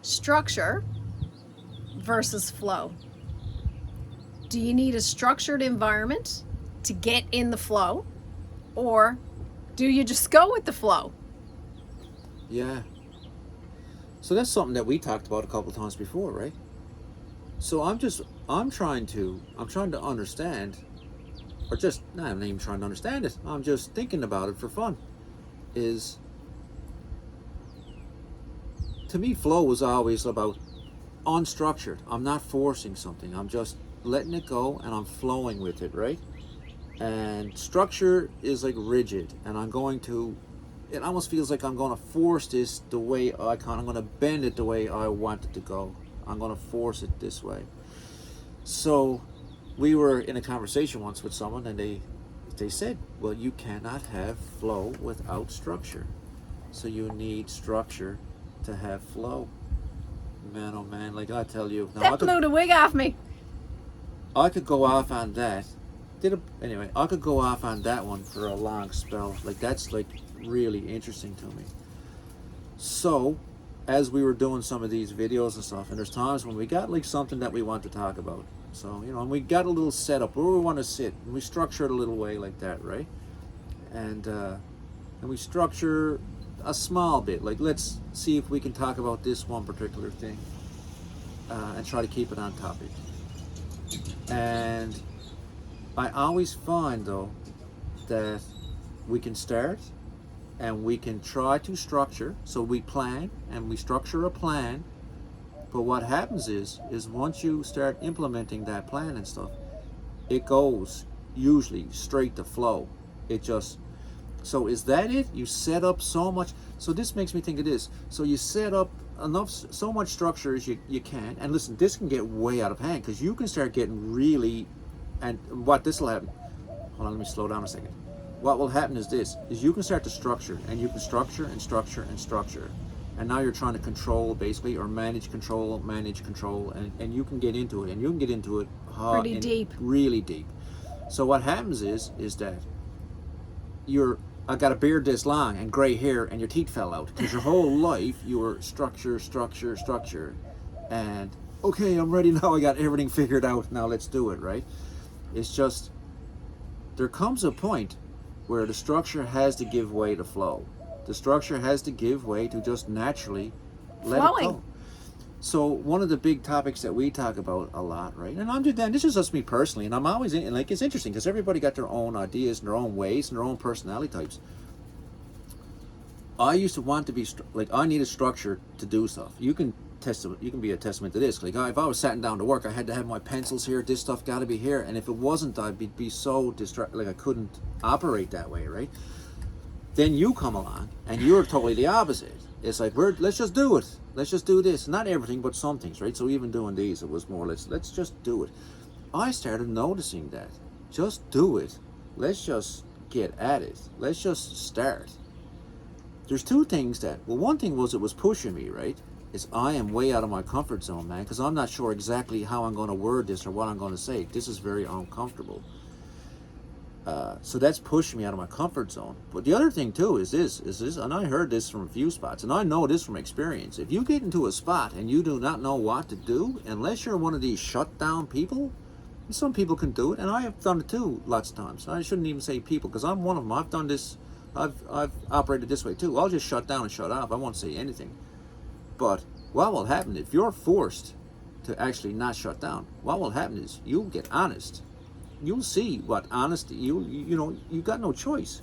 Structure versus flow. Do you need a structured environment to get in the flow, or do you just go with the flow? Yeah. So that's something that we talked about a couple of times before, right? So I'm trying to understand, or just, no, I'm not even trying to understand it. I'm just thinking about it for fun. Is, to me, flow was always about unstructured. I'm not forcing something. I'm just letting it go and I'm flowing with it, right? And structure is like rigid, and it almost feels like I'm going to force this the way I'm going to bend it the way I want it to go. I'm going to force it this way. So we were in a conversation once with someone, and they said, well, you cannot have flow without structure. So you need structure to have flow. Man, oh man, like I tell you, now That blew the wig off me. I could go off on that. Anyway, I could go off on that one for a long spell. Like, that's like really interesting to me. So, as we were doing some of these videos and stuff, and there's times when we got like something that we want to talk about. So, and we got a little setup where we want to sit, and we structure it a little way like that, right? And we structure a small bit. Like, let's see if we can talk about this one particular thing, and try to keep it on topic. And I always find, though, that we can start and we can try to structure. So we plan and we structure a plan. But what happens is once you start implementing that plan and stuff, it goes usually straight to flow. So is that it? You set up so much. So this makes me think of this. So you set up so much structure as you can. And listen, this can get way out of hand, because you can start getting really, and what this will happen, hold on, let me slow down a second. What will happen is you can start to structure, and you can structure and structure and structure. And now you're trying to control, basically, or manage control, and you can get into it, and you can get into it Pretty deep. really deep. So what happens is that I got a beard this long and gray hair and your teeth fell out, because your whole life you were structure, and okay, I'm ready now, I got everything figured out, now let's do it, right? It's just, there comes a point where the structure has to give way to flow. The structure has to give way to just naturally let Flowing. it go. So one of the big topics that we talk about a lot, right? And this is just me personally, and I'm always it's interesting because everybody got their own ideas and their own ways and their own personality types. I used to want to be I need a structure to do stuff. You can be a testament to this. Like, if I was sitting down to work, I had to have my pencils here. This stuff got to be here, and if it wasn't, I'd be so distracted. Like, I couldn't operate that way, right? Then you come along, and you're totally the opposite. It's like, let's just do it. Let's just do this. Not everything, but some things, right? So even doing these, it was more, let's just do it. I started noticing that. Just do it. Let's just get at it. Let's just start. There's two things one thing was, it was pushing me, right? I am way out of my comfort zone, man, because I'm not sure exactly how I'm going to word this or what I'm going to say. This is very uncomfortable. So that's pushing me out of my comfort zone. But the other thing too is this, and I heard this from a few spots, and I know this from experience. If you get into a spot and you do not know what to do, unless you're one of these shutdown people, and some people can do it, and I have done it too lots of times. I shouldn't even say people, because I'm one of them. I've done this. I've operated this way too. I'll just shut down and shut off. I won't say anything. But what will happen if you're forced to actually not shut down? What will happen is you'll get honest. You'll see what honesty, you got no choice.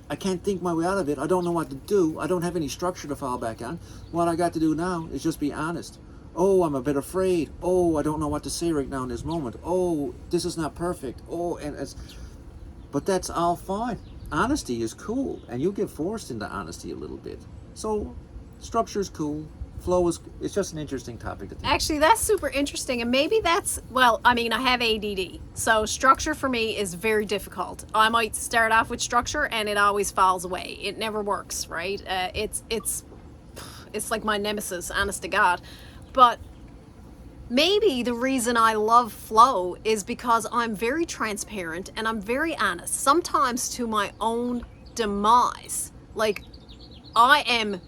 I can't think my way out of it. I don't know what to do. I don't have any structure to fall back on. What I got to do now is just be honest. Oh, I'm a bit afraid. Oh, I don't know what to say right now in this moment. Oh, this is not perfect. Oh, but that's all fine. Honesty is cool, and you get forced into honesty a little bit. So, structure is cool. Flow it's just an interesting topic to think. Actually, that's super interesting, and maybe I have ADD, so structure for me is very difficult. I might start off with structure and it always falls away. It never works, right? It's like my nemesis, honest to God. But maybe the reason I love flow is because I'm very transparent and I'm very honest, sometimes to my own demise. Like, I am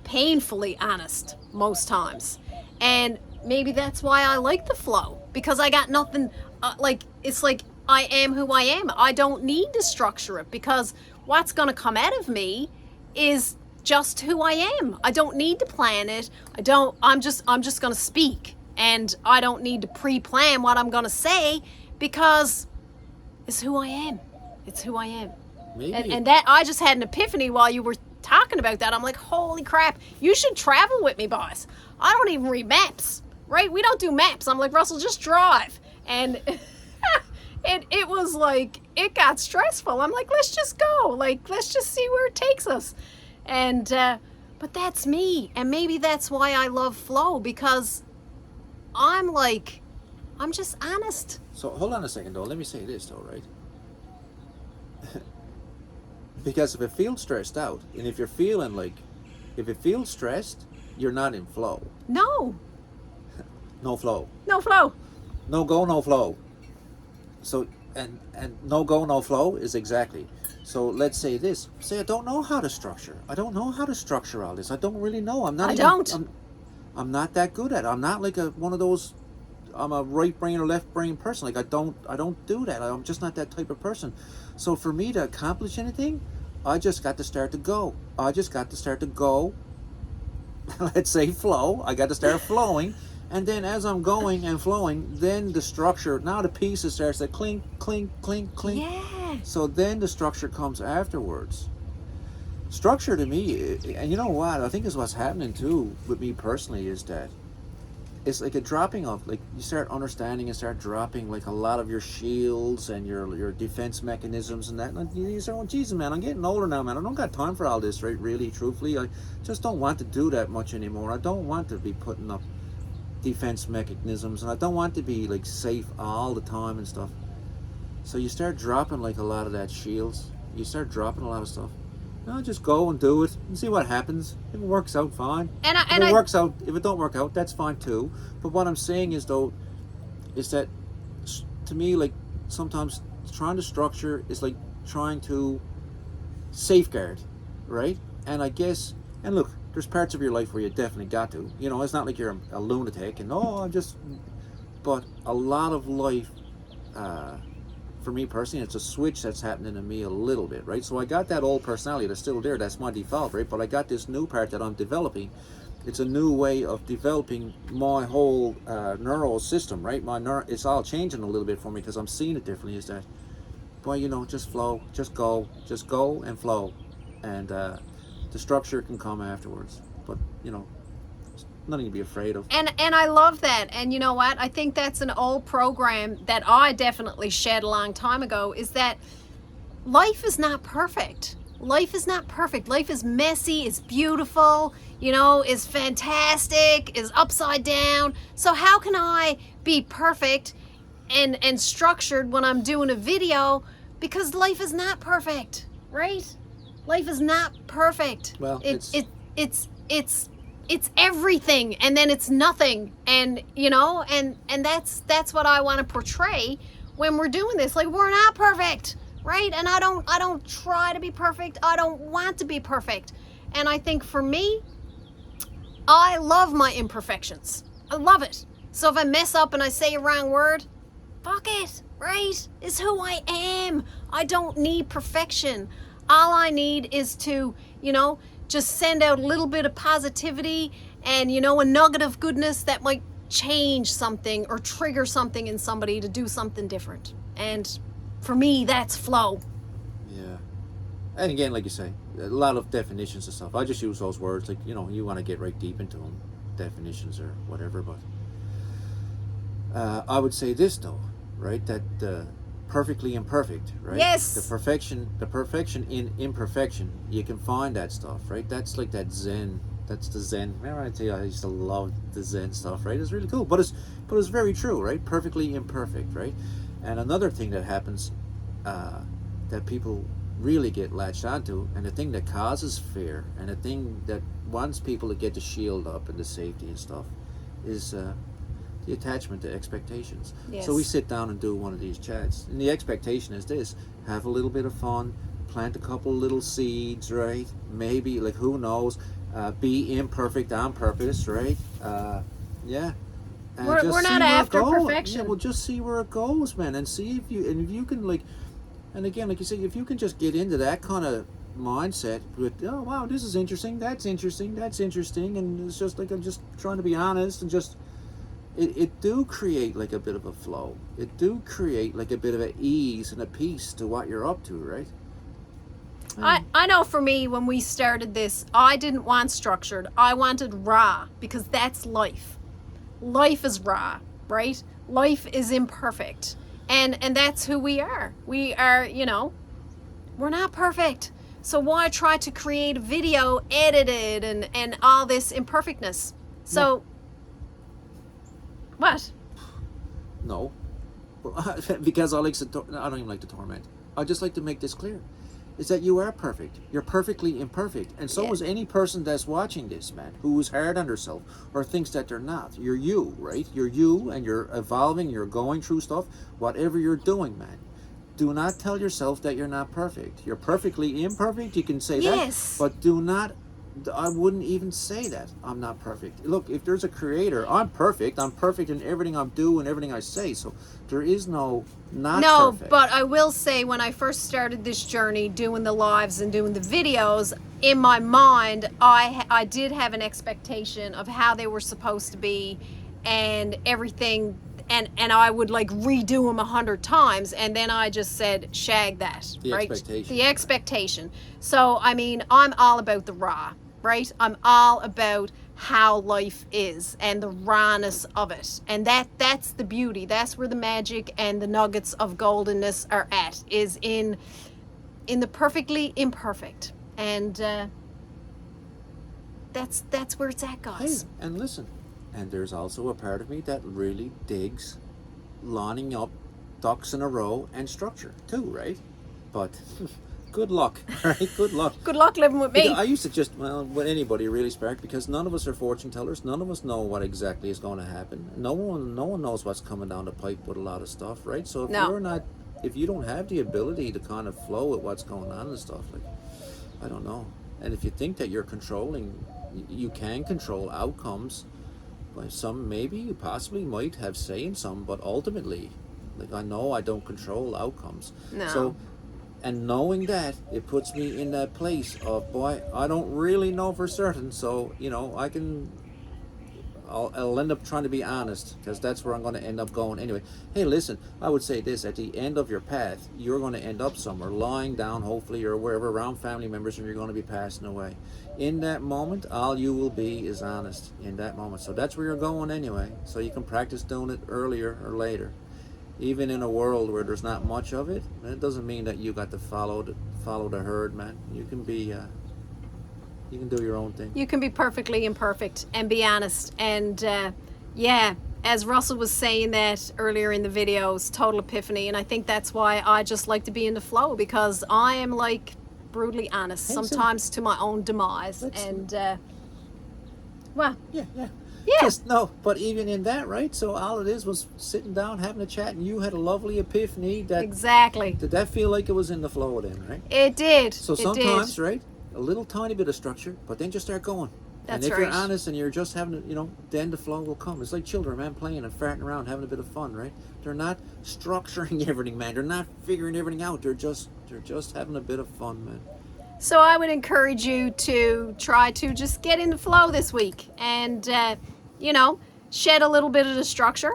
painfully honest most times. And maybe that's why I like the flow, because I got nothing, it's like I am who I am. I don't need to structure it, because what's going to come out of me is just who I am. I don't need to plan it. I'm just going to speak, and I don't need to pre-plan what I'm going to say, because it's who I am. It's who I am. Maybe. And that, I just had an epiphany while you were talking about that. I'm like, holy crap, you should travel with me, boss. I don't even read maps, right? We don't do maps. I'm like, Russell, just drive. And it was like, it got stressful. I'm like, let's just go. Like, let's just see where it takes us. And, but that's me. And maybe that's why I love flow, because I'm just honest. So hold on a second though. Let me say this though, right? Because if it feels stressed out, and if it feels stressed, you're not in flow. No. No flow. No flow. No go, no flow. So and no go, no flow is exactly. So let's say this. Say I don't know how to structure. I don't know how to structure all this. I don't really know. I'm not that good at it. I'm not like one of those. I'm a right brain or left brain person. Like I don't do that. I'm just not that type of person. So for me to accomplish anything, I just got to start to go. Let's say flow. I got to start flowing. And then as I'm going and flowing, then the structure, now the pieces starts to clink, clink, clink, clink. Yeah. So then the structure comes afterwards. Structure to me, and you know what, I think is what's happening too with me personally, is that it's like a dropping off. Like you start understanding and start dropping like a lot of your shields and your defense mechanisms and that. And you start going, Jesus, man, I'm getting older now, man. I don't got time for all this, right? Really, truthfully, I just don't want to do that much anymore. I don't want to be putting up defense mechanisms, and I don't want to be like safe all the time and stuff. So you start dropping like a lot of that shields. You start dropping a lot of stuff. No, just go and do it and see what happens. If it works out, fine. If it don't work out, that's fine too. But what I'm saying is though, is that to me, like sometimes trying to structure is like trying to safeguard, right? And I guess, and look, there's parts of your life where you definitely got to. You know, it's not like you're a lunatic and but a lot of life, for me personally, it's a switch that's happening to me a little bit, right? So I got that old personality that's still there, that's my default, right? But I got this new part that I'm developing. It's a new way of developing my whole neural system, right? It's all changing a little bit for me because I'm seeing it differently. Is that, boy, you know, just flow, just go and flow, and the structure can come afterwards. But you know, nothing to be afraid of. And I love that. And you know what? I think that's an old program that I definitely shed a long time ago, is that life is not perfect. Life is not perfect. Life is messy, is beautiful, you know, is fantastic, is upside down. So how can I be perfect and structured when I'm doing a video? Because life is not perfect, right? Life is not perfect. Well, it's everything, and then it's nothing, and you know, and that's what I want to portray when we're doing this. Like, we're not perfect, right? And I don't try to be perfect. I don't want to be perfect. And I think for me, I love my imperfections. I love it. So if I mess up and I say a wrong word, fuck it, right? It's who I am. I don't need perfection. All I need is to, you know, just send out a little bit of positivity and, you know, a nugget of goodness that might change something or trigger something in somebody to do something different. And for me, that's flow. Yeah. And again, like you say, a lot of definitions and stuff. I just use those words, like, you know, you want to get right deep into them, definitions or whatever. But I would say this though, right? That perfectly imperfect, right? Yes. The perfection in imperfection. You can find that stuff, right? That's like that Zen. That's the Zen. Remember I tell you I used to love the Zen stuff, right? It's really cool, but it's very true, right? Perfectly imperfect, right? And another thing that happens that people really get latched onto, and the thing that causes fear, and the thing that wants people to get the shield up and the safety and stuff, is the attachment to expectations. Yes. So we sit down and do one of these chats, and the expectation is this: have a little bit of fun, plant a couple little seeds, right? Maybe, like, who knows, be imperfect on purpose, right? Yeah. And We're just not see where it after goes. perfection. Yeah, well, just see where it goes, man, and see if you can like, and again, like you say, if you can just get into that kind of mindset with, oh wow, this is interesting, that's interesting, that's interesting, and it's just like I'm just trying to be honest and just. It do create like a bit of a flow. It do create like a bit of an ease and a peace to what you're up to, right? I know for me, when we started this, I didn't want structured. I wanted raw, because that's life. Life is raw, right? Life is imperfect. And that's who we are. We are, we're not perfect. So why try to create a video edited and all this imperfectness? So, what? No, because I don't even like to torment. I just like to make this clear: is that you are perfect. You're perfectly imperfect, and so Yeah. is any person that's watching this, man, who is hard on herself or thinks that they're not. You're you, right? You're you, and you're evolving. You're going through stuff. Whatever you're doing, man. Do not tell yourself that you're not perfect. You're perfectly imperfect. You can say Yes. that, but do not. I wouldn't even say that I'm not perfect. Look, if there's a creator, I'm perfect. I'm perfect in everything I do and everything I say. So there is no not No, perfect. but I will say, when I first started this journey, doing the lives and doing the videos, in my mind, I did have an expectation of how they were supposed to be, and everything, and I would like redo them 100 times, and then I just said, shag that, The right? expectation. The expectation. So I mean, I'm all about the raw, right? I'm all about how life is and the rawness of it, and that's the beauty. That's where the magic and the nuggets of goldenness are at, is in the perfectly imperfect, and that's where it's at, Hey, guys. and listen, and there's also a part of me that really digs lining up ducks in a row and structure too, right? But good luck, right? Good luck. Good luck living with me. Because I used to just, well, with anybody really, Spark, because none of us are fortune tellers. None of us know what exactly is going to happen. No one knows what's coming down the pipe with a lot of stuff, right? So if you don't have the ability to kind of flow with what's going on and stuff, like, I don't know. And if you think that you're controlling, you can control outcomes. Like some, maybe you possibly might have say in some, but ultimately, like I know I don't control outcomes. No. So, and knowing that, it puts me in that place of, boy, I don't really know for certain. So I'll end up trying to be honest, because that's where I'm going to end up going anyway. Hey, listen, I would say this: at the end of your path, you're going to end up somewhere, lying down, hopefully, or wherever, around family members, and you're going to be passing away. In that moment, all you will be is honest in that moment. So that's where you're going anyway. So you can practice doing it earlier or later. Even in a world where there's not much of it, it doesn't mean that you got to follow the herd, man. You can be. You can do your own thing. You can be perfectly imperfect and be honest. And yeah, as Russell was saying that earlier in the videos, total epiphany. And I think that's why I just like to be in the flow, because I am like brutally honest, sometimes to my own demise. And well, Yeah. Yeah. Just no, but even in that, right? So all it is was sitting down, having a chat, and you had a lovely epiphany. exactly. Did that feel like it was in the flow then, right? It did. So It sometimes, did. right, a little tiny bit of structure, but then just start going. That's and if you're right. honest and you're just having, then the flow will come. It's like children, man, playing and farting around, having a bit of fun, right? They're not structuring everything, man. They're not figuring everything out. They're just having a bit of fun, man. So I would encourage you to try to just get in the flow this week, and shed a little bit of the structure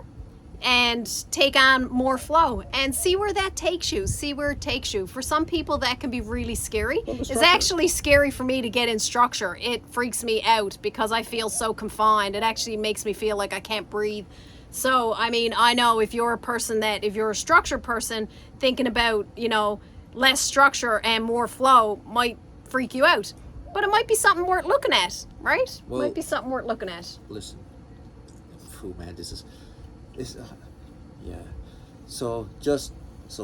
and take on more flow, and see where that takes you. See where it takes you. For some people, that can be really scary. It's structure. actually scary for me to get in structure. It freaks me out because I feel so confined. It actually makes me feel like I can't breathe. So, I mean, I know if you're a structure person, thinking about, less structure and more flow might freak you out. But it might be something worth looking at, right? Well, might be something worth looking at. Listen, man, this yeah. So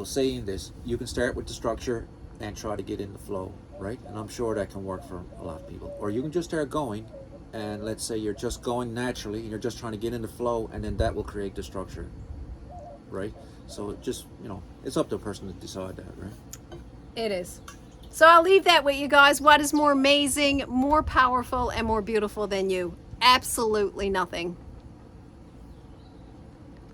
saying this, you can start with the structure and try to get in the flow, right? And I'm sure that can work for a lot of people. Or you can just start going, and let's say you're just going naturally and you're just trying to get in the flow, and then that will create the structure, right? So it just, it's up to a person to decide that, right? It is. So I'll leave that with you guys. What is more amazing, more powerful, and more beautiful than you? Absolutely nothing.